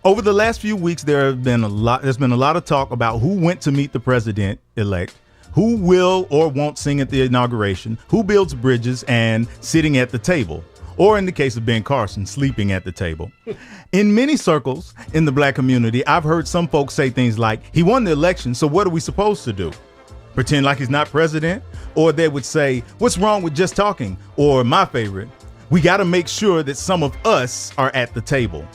Over the last few weeks, there's been a lot of talk about who went to meet the president-elect, who will or won't sing at the inauguration, who builds bridges, and sitting at the table. Or in the case of Ben Carson, sleeping at the table. In many circles in the black community, I've heard some folks say things like, he won the election, so what are we supposed to do? Pretend like he's not president? Or they would say, what's wrong with just talking? Or my favorite, we got to make sure that some of us are at the table.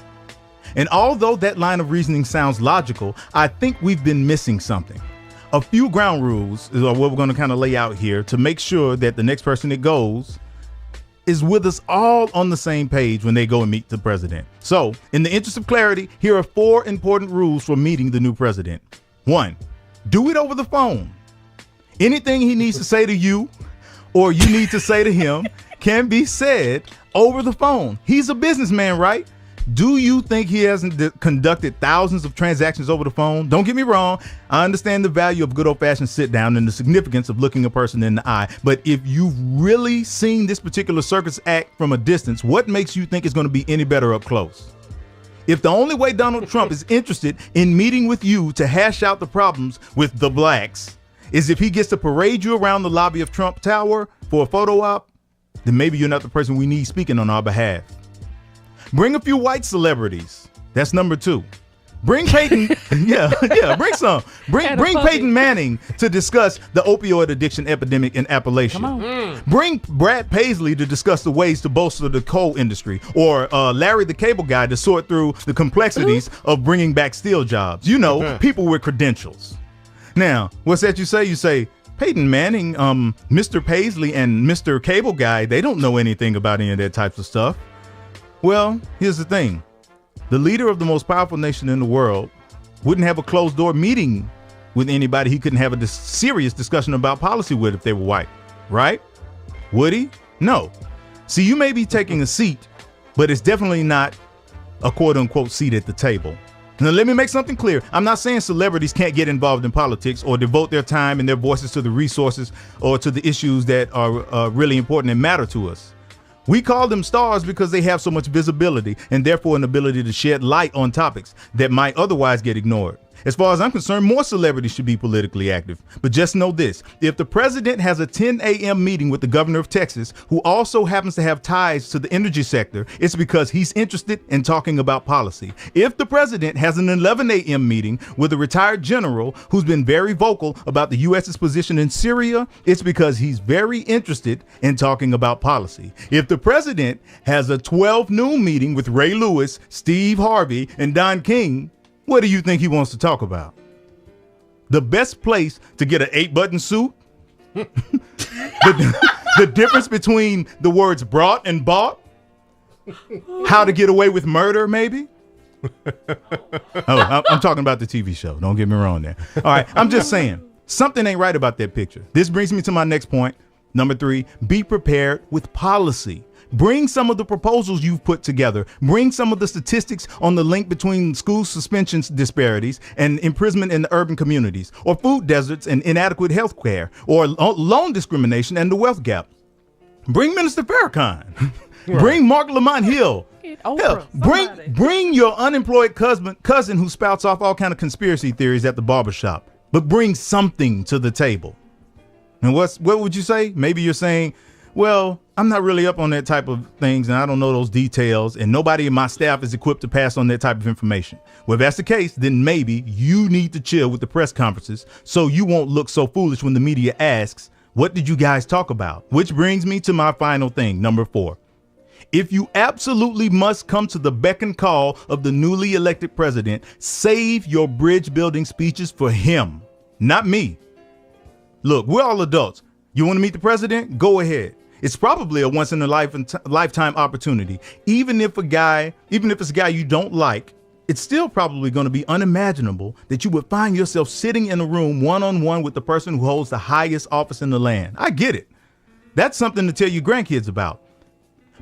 And although that line of reasoning sounds logical, I think we've been missing something. A few ground rules is what we're going to kind of lay out here to make sure that the next person that goes is with us all on the same page when they go and meet the president. So, in the interest of clarity, here are 4 important rules for meeting the new president. 1, do it over the phone. Anything he needs to say to you or you need to say to him can be said over the phone. He's a businessman, right? Do you think he hasn't conducted thousands of transactions over the phone? Don't get me wrong. I understand the value of good old-fashioned sit down and the significance of looking a person in the eye. But if you've really seen this particular circus act from a distance, what makes you think it's going to be any better up close? If the only way Donald Trump is interested in meeting with you to hash out the problems with the blacks is if he gets to parade you around the lobby of Trump Tower for a photo op, then maybe you're not the person we need speaking on our behalf. Bring a few white celebrities. That's number 2. Bring Peyton. Bring some. Bring Peyton Manning to discuss the opioid addiction epidemic in Appalachia. Come on. Bring Brad Paisley to discuss the ways to bolster the coal industry, or Larry the Cable Guy to sort through the complexities of bringing back steel jobs. You know, people with credentials. Now, what's that you say? You say, Peyton Manning, Mr. Paisley, and Mr. Cable Guy, they don't know anything about any of that types of stuff. Well, here's the thing. The leader of the most powerful nation in the world wouldn't have a closed door meeting with anybody he couldn't have a serious discussion about policy with if they were white, right? Would he? No. See, you may be taking a seat, but it's definitely not a quote unquote seat at the table. Now, let me make something clear. I'm not saying celebrities can't get involved in politics or devote their time and their voices to the resources or to the issues that are really important and matter to us. We call them stars because they have so much visibility and therefore an ability to shed light on topics that might otherwise get ignored. As far as I'm concerned, more celebrities should be politically active. But just know this, if the president has a 10 a.m. meeting with the governor of Texas, who also happens to have ties to the energy sector, it's because he's interested in talking about policy. If the president has an 11 a.m. meeting with a retired general who's been very vocal about the U.S.'s position in Syria, it's because he's very interested in talking about policy. If the president has a 12 noon meeting with Ray Lewis, Steve Harvey, and Don King, what do you think he wants to talk about? The best place to get an 8-button suit? the difference between the words brought and bought? How to get away with murder, maybe? I'm talking about the TV show. Don't get me wrong there. All right, I'm just saying, something ain't right about that picture. This brings me to my next point. Number 3, be prepared with policy. Bring some of the proposals you've put together. Bring some of the statistics on the link between school suspension disparities and imprisonment in the urban communities, or food deserts and inadequate health care, or loan discrimination and the wealth gap. Bring Minister Farrakhan. Right. Bring Mark Lamont Hill. Hell, bring your unemployed cousin who spouts off all kind of conspiracy theories at the barbershop. But bring something to the table. And what would you say? Maybe you're saying, well, I'm not really up on that type of things and I don't know those details and nobody in my staff is equipped to pass on that type of information. Well, if that's the case, then maybe you need to chill with the press conferences so you won't look so foolish when the media asks, what did you guys talk about? Which brings me to my final thing, number 4. If you absolutely must come to the beck and call of the newly elected president, save your bridge building speeches for him, not me. Look, we're all adults. You want to meet the president? Go ahead. It's probably a once in a lifetime opportunity. Even if it's a guy you don't like, it's still probably going to be unimaginable that you would find yourself sitting in a room one-on-one with the person who holds the highest office in the land. I get it. That's something to tell your grandkids about.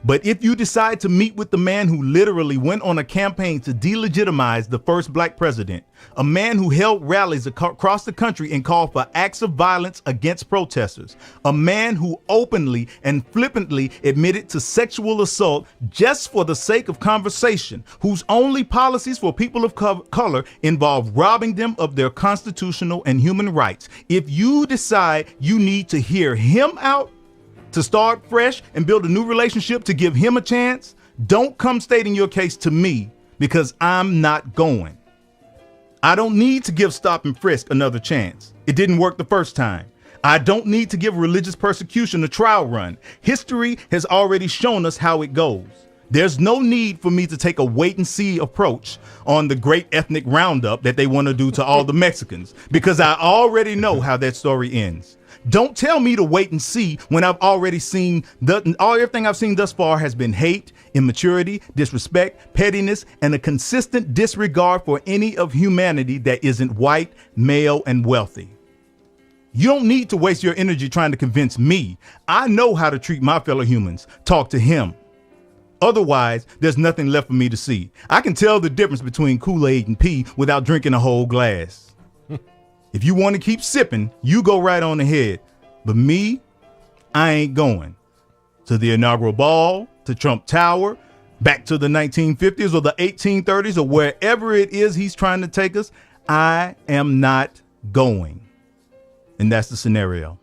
But if you decide to meet with the man who literally went on a campaign to delegitimize the first black president, a man who held rallies across the country and called for acts of violence against protesters, a man who openly and flippantly admitted to sexual assault just for the sake of conversation, whose only policies for people of color involve robbing them of their constitutional and human rights, if you decide you need to hear him out, to start fresh and build a new relationship, to give him a chance, don't come stating your case to me, because I'm not going. I don't need to give stop and frisk another chance. It didn't work the first time. I don't need to give religious persecution a trial run. History has already shown us how it goes. There's no need for me to take a wait and see approach on the great ethnic roundup that they want to do to all the Mexicans, because I already know how that story ends. Don't tell me to wait and see when I've already seen everything I've seen thus far has been hate, immaturity, disrespect, pettiness, and a consistent disregard for any of humanity that isn't white, male, and wealthy. You don't need to waste your energy trying to convince me. I know how to treat my fellow humans. Talk to him. Otherwise, there's nothing left for me to see. I can tell the difference between Kool-Aid and pee without drinking a whole glass. If you want to keep sipping, you go right on ahead. But me, I ain't going. To the inaugural ball, to Trump Tower, back to the 1950s or the 1830s or wherever it is he's trying to take us, I am not going. And that's the scenario.